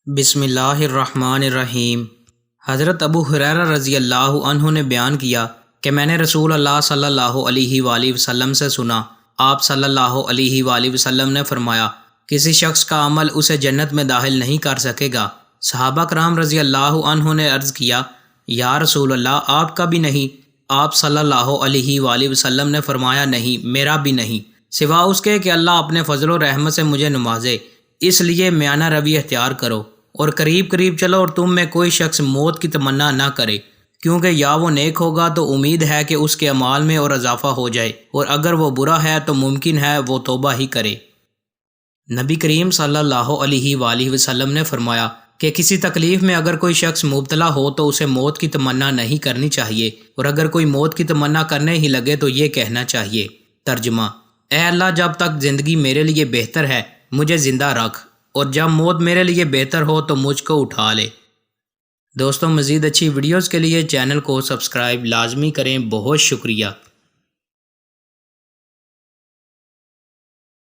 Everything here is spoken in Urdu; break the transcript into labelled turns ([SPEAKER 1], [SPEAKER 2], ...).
[SPEAKER 1] بسم اللہ الرحمن الرحیم۔ حضرت ابو ہریرہ رضی اللہ عنہ نے بیان کیا کہ میں نے رسول اللہ صلی اللہ علیہ وآلہ وسلم سے سنا، آپ صلی اللہ علیہ وآلہ وسلم نے فرمایا، کسی شخص کا عمل اسے جنت میں داخل نہیں کر سکے گا۔ صحابہ کرام رضی اللہ عنہ نے عرض کیا، یا رسول اللہ آپ کا بھی نہیں؟ آپ صلی اللہ علیہ وآلہ وسلم نے فرمایا، نہیں، میرا بھی نہیں، سوا اس کے کہ اللہ اپنے فضل و رحمت سے مجھے نوازے، اس لیے میانہ روی اختیار کرو اور قریب قریب چلو، اور تم میں کوئی شخص موت کی تمنا نہ کرے، کیونکہ یا وہ نیک ہوگا تو امید ہے کہ اس کے اعمال میں اور اضافہ ہو جائے، اور اگر وہ برا ہے تو ممکن ہے وہ توبہ ہی کرے۔ نبی کریم صلی اللہ علیہ وآلہ وسلم نے فرمایا کہ کسی تکلیف میں اگر کوئی شخص مبتلا ہو تو اسے موت کی تمنا نہیں کرنی چاہیے، اور اگر کوئی موت کی تمنا کرنے ہی لگے تو یہ کہنا چاہیے۔ ترجمہ: اے اللہ، جب تک زندگی میرے لیے بہتر ہے مجھے زندہ رکھ، اور جب موت میرے لیے بہتر ہو تو مجھ کو اٹھا لے۔ دوستوں، مزید اچھی ویڈیوز کے لیے چینل کو سبسکرائب لازمی کریں۔ بہت شکریہ۔